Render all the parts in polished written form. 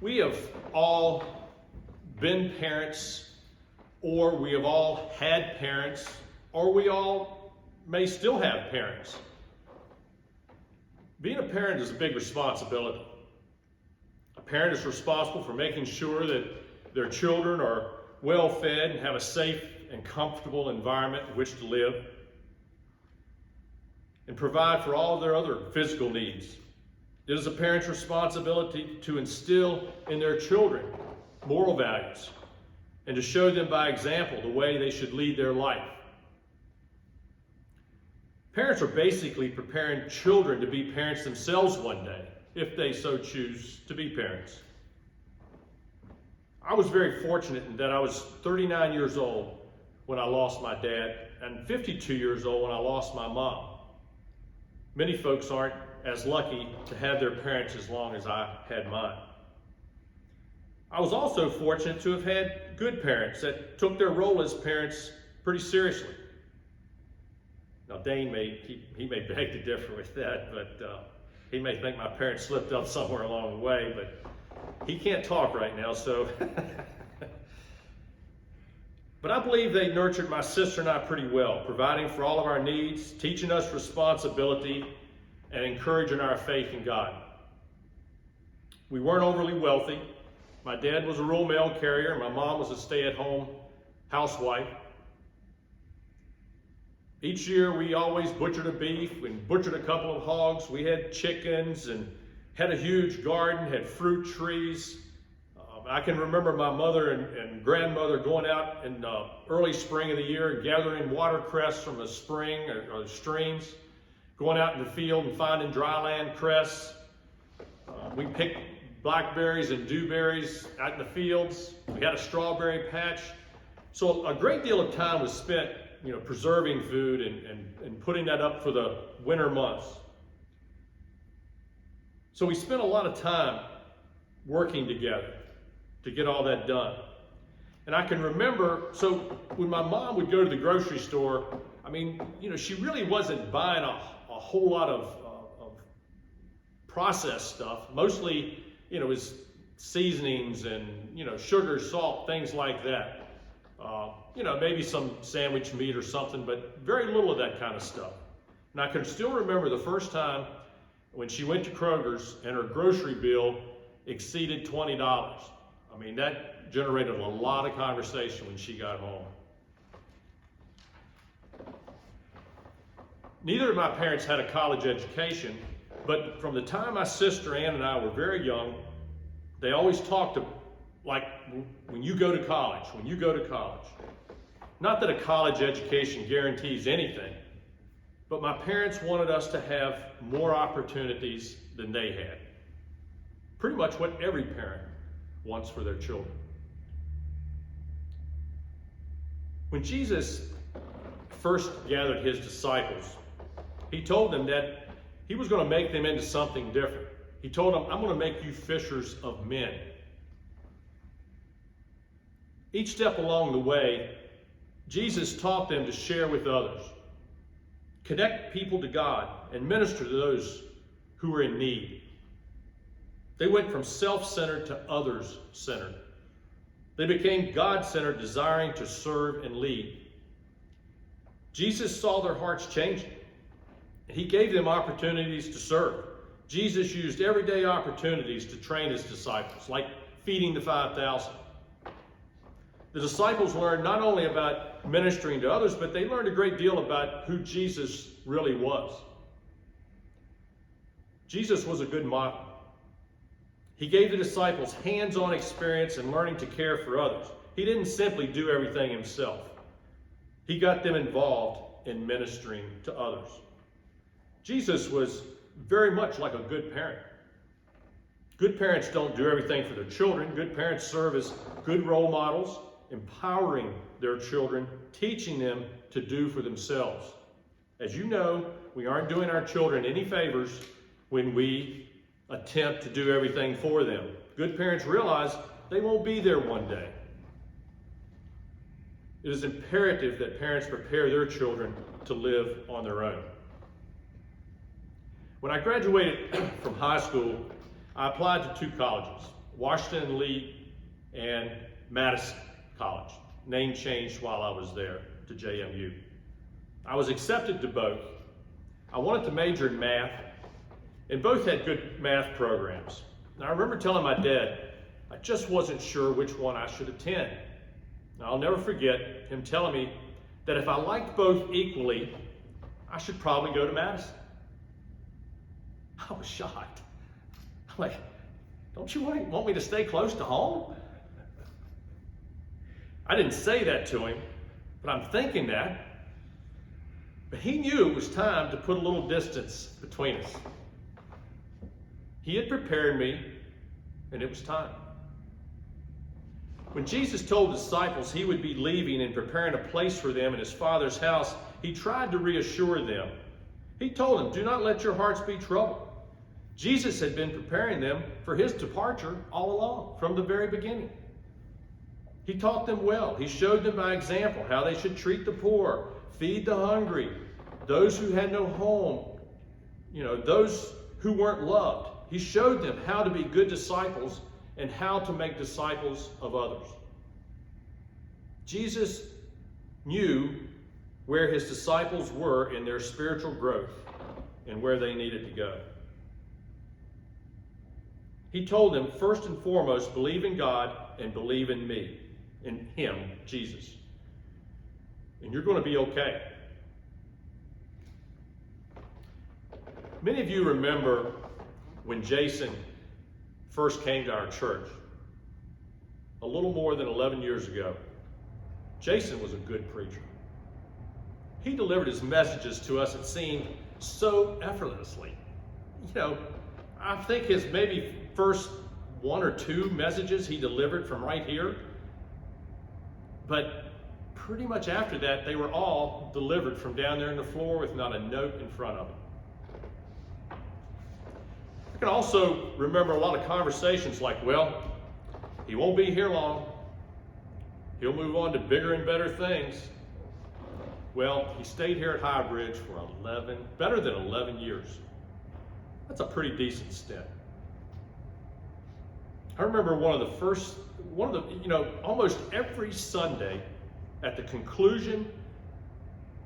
We have all been parents, or we have all had parents, or we all may still have parents. Being a parent is a big responsibility. A parent is responsible for making sure that their children are well fed and have a safe and comfortable environment in which to live, and provide for all of their other physical needs. It is a parent's responsibility to instill in their children moral values and to show them by example the way they should lead their life. Parents are basically preparing children to be parents themselves one day, if they so choose to be parents. I was very fortunate in that I was 39 years old when I lost my dad and 52 years old when I lost my mom. Many folks aren't as lucky to have their parents as long as I had mine. I was also fortunate to have had good parents that took their role as parents pretty seriously. Now Dane may beg to differ with that, but he may think my parents slipped up somewhere along the way, but he can't talk right now, so. But I believe they nurtured my sister and I pretty well, providing for all of our needs, teaching us responsibility, and encouraging our faith in God. We weren't overly wealthy. My dad was a rural mail carrier, and my mom was a stay-at-home housewife. Each year we always butchered a beef and butchered a couple of hogs. We had chickens and had a huge garden, had fruit trees. I can remember my mother and grandmother going out in the early spring of the year and gathering watercress from a spring or streams, going out in the field and finding dryland cress. We picked blackberries and dewberries out in the fields. We had a strawberry patch. So a great deal of time was spent, preserving food and putting that up for the winter months. So we spent a lot of time working together to get all that done. And I can remember, so when my mom would go to the grocery store, she really wasn't buying a whole lot of processed stuff. Mostly, it was seasonings and, sugar, salt, things like that. Maybe some sandwich meat or something, but very little of that kind of stuff. And I can still remember the first time when she went to Kroger's and her grocery bill exceeded $20. That generated a lot of conversation when she got home. Neither of my parents had a college education, but from the time my sister Ann and I were very young, they always talked like, when you go to college. Not that a college education guarantees anything, but my parents wanted us to have more opportunities than they had. Pretty much what every parent wants for their children. When Jesus first gathered his disciples, he told them that he was going to make them into something different. He told them, I'm going to make you fishers of men. Each step along the way, Jesus taught them to share with others, connect people to God, and minister to those who are in need. They went from self-centered to others-centered. They became God-centered, desiring to serve and lead. Jesus saw their hearts changing. He gave them opportunities to serve. Jesus used everyday opportunities to train his disciples, like feeding the 5,000. The disciples learned not only about ministering to others, but they learned a great deal about who Jesus really was. Jesus was a good model. He gave the disciples hands-on experience in learning to care for others. He didn't simply do everything himself. He got them involved in ministering to others. Jesus was very much like a good parent. Good parents don't do everything for their children. Good parents serve as good role models, empowering their children, teaching them to do for themselves. As you know, we aren't doing our children any favors when we attempt to do everything for them. Good parents realize they won't be there one day. It is imperative that parents prepare their children to live on their own. When I graduated from high school, I applied to 2 colleges. Washington and Lee and Madison College. Name changed while I was there to JMU. I was accepted to both. I wanted to major in math, and both had good math programs. And I remember telling my dad, I just wasn't sure which one I should attend. And I'll never forget him telling me that if I liked both equally, I should probably go to Madison. I was shocked. I'm like, don't you want me to stay close to home? I didn't say that to him, but I'm thinking that. But he knew it was time to put a little distance between us. He had prepared me, and it was time. When Jesus told the disciples he would be leaving and preparing a place for them in his Father's house, he tried to reassure them. He told them, do not let your hearts be troubled. Jesus had been preparing them for his departure all along, from the very beginning. He taught them well. He showed them by example how they should treat the poor, feed the hungry, those who had no home, those who weren't loved. He showed them how to be good disciples and how to make disciples of others. Jesus knew where his disciples were in their spiritual growth and where they needed to go. He told them, first and foremost, believe in God and believe in me, in him, Jesus. And you're going to be okay. Many of you remember when Jason first came to our church, a little more than 11 years ago. Jason was a good preacher. He delivered his messages to us, it seemed, so effortlessly. I think his maybe first one or two messages he delivered from right here, but pretty much after that, they were all delivered from down there on the floor with not a note in front of them. I can also remember a lot of conversations like, well, he won't be here long. He'll move on to bigger and better things. Well, he stayed here at High Bridge for better than 11 years. That's a pretty decent stint. I remember almost every Sunday at the conclusion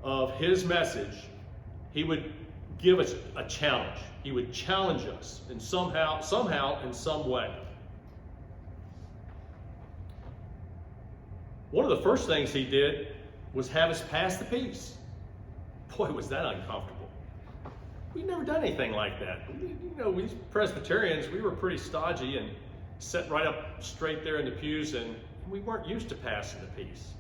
of his message, he would give us a challenge. He would challenge us in somehow, in some way. One of the first things he did was have us pass the peace. Boy, was that uncomfortable. We'd never done anything like that. We Presbyterians, we were pretty stodgy and sat right up straight there in the pews, and we weren't used to passing the peace.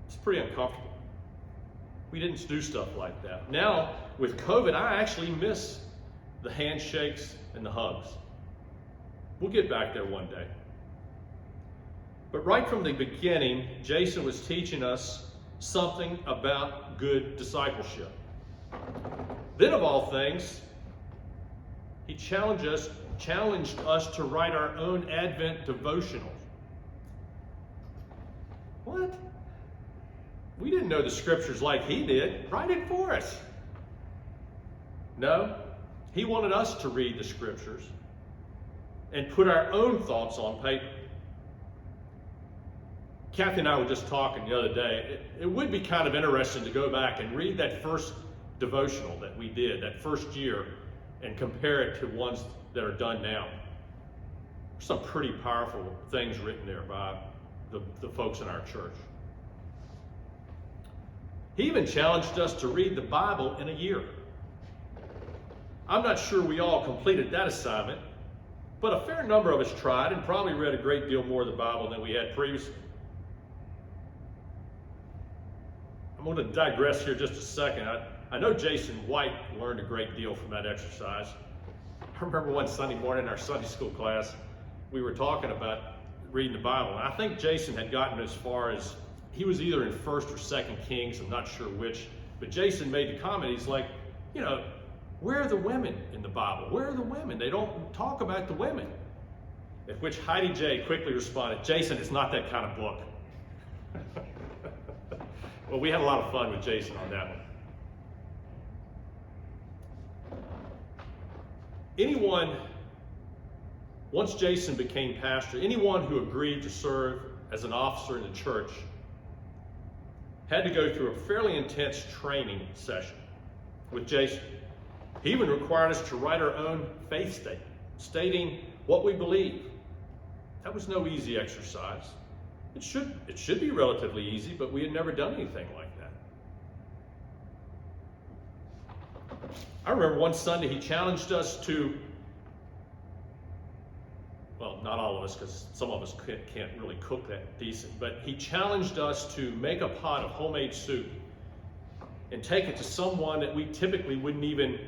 It's pretty uncomfortable. We didn't do stuff like that. Now, with COVID, I actually miss the handshakes and the hugs. We'll get back there one day. But right from the beginning, Jason was teaching us something about good discipleship. Then, of all things, he challenged us to write our own Advent devotional. What? We didn't know the scriptures like he did. Write it for us. No, he wanted us to read the scriptures and put our own thoughts on paper. Kathy and I were just talking the other day. It would be kind of interesting to go back and read that first devotional that we did, that first year, and compare it to ones that are done now. There's some pretty powerful things written there by the folks in our church. He even challenged us to read the Bible in a year. I'm not sure we all completed that assignment, but a fair number of us tried and probably read a great deal more of the Bible than we had previously. I'm going to digress here just a second. I know Jason White learned a great deal from that exercise. I remember one Sunday morning in our Sunday school class, we were talking about reading the Bible. And I think Jason had gotten as far as, he was either in 1st or 2nd Kings, I'm not sure which, but Jason made the comment, he's like, where are the women in the Bible? Where are the women? They don't talk about the women. At which Heidi J. quickly responded, Jason, it's not that kind of book. Well, we had a lot of fun with Jason on that one. Anyone Once Jason became pastor, anyone who agreed to serve as an officer in the church had to go through a fairly intense training session with Jason. He even required us to write our own faith statement, stating what we believe. That was no easy exercise. It should be relatively easy, but we had never done anything like that. I remember one Sunday he challenged us to, well, not all of us, because some of us can't really cook that decent, but he challenged us to make a pot of homemade soup and take it to someone that we typically wouldn't even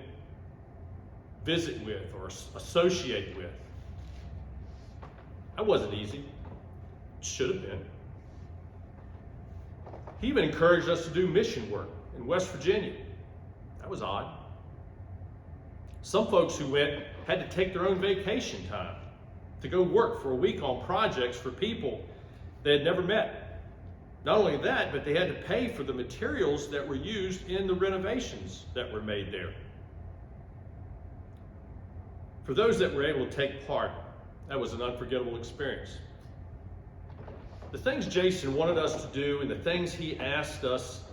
visit with or associate with. That wasn't easy. It should have been. He even encouraged us to do mission work in West Virginia. That was odd. Some folks who went had to take their own vacation time to go work for a week on projects for people they had never met. Not only that, but they had to pay for the materials that were used in the renovations that were made there. For those that were able to take part, that was an unforgettable experience. The things Jason wanted us to do and the things he asked us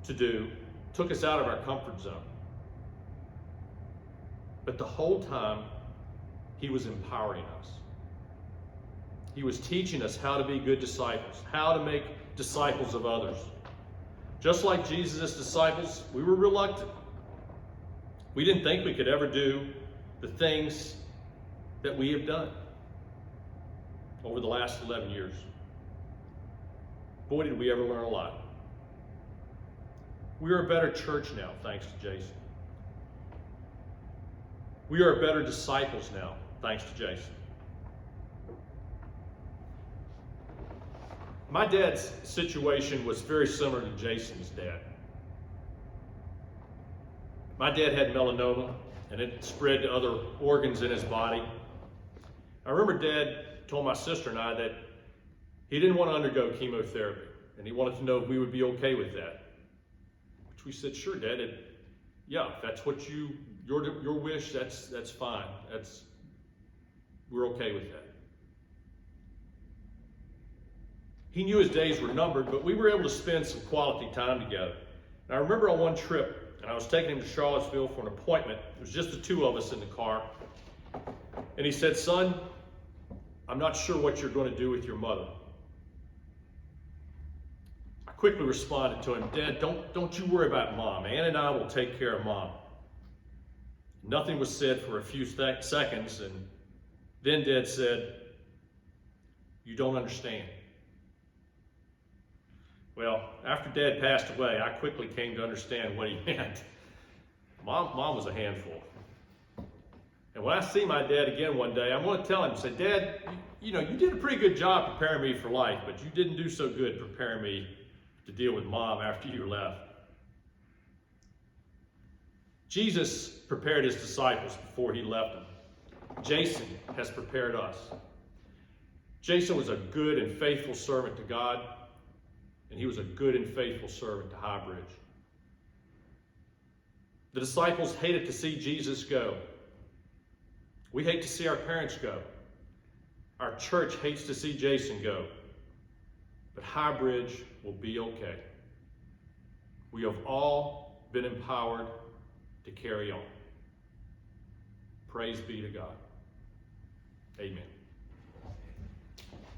to do took us out of our comfort zone. But the whole time, he was empowering us. He was teaching us how to be good disciples, how to make disciples of others. Just like Jesus' disciples, we were reluctant. We didn't think we could ever do the things that we have done over the last 11 years. Boy, did we ever learn a lot. We are a better church now, thanks to Jason. We are better disciples now, thanks to Jason. My dad's situation was very similar to Jason's dad. My dad had melanoma, and it spread to other organs in his body. I remember Dad told my sister and I that he didn't want to undergo chemotherapy, and he wanted to know if we would be okay with that. Which we said, sure, Dad. Yeah, if that's what your wish, that's fine. We're okay with that. He knew his days were numbered, but we were able to spend some quality time together. And I remember on one trip, and I was taking him to Charlottesville for an appointment. It was just the two of us in the car. And he said, son, I'm not sure what you're going to do with your mother. I quickly responded to him, Dad, don't you worry about Mom. Ann and I will take care of Mom. Nothing was said for a few seconds, and then Dad said, you don't understand. Well, after Dad passed away, I quickly came to understand what he meant. Mom was a handful. And when I see my dad again one day, I'm going to tell him, say, Dad, you did a pretty good job preparing me for life, but you didn't do so good preparing me to deal with Mom after you left. Jesus prepared his disciples before he left them. Jason has prepared us. Jason was a good and faithful servant to God, and he was a good and faithful servant to High Bridge. The disciples hated to see Jesus go. We hate to see our parents go. Our church hates to see Jason go. But High Bridge will be okay. We have all been empowered to carry on. Praise be to God. Amen.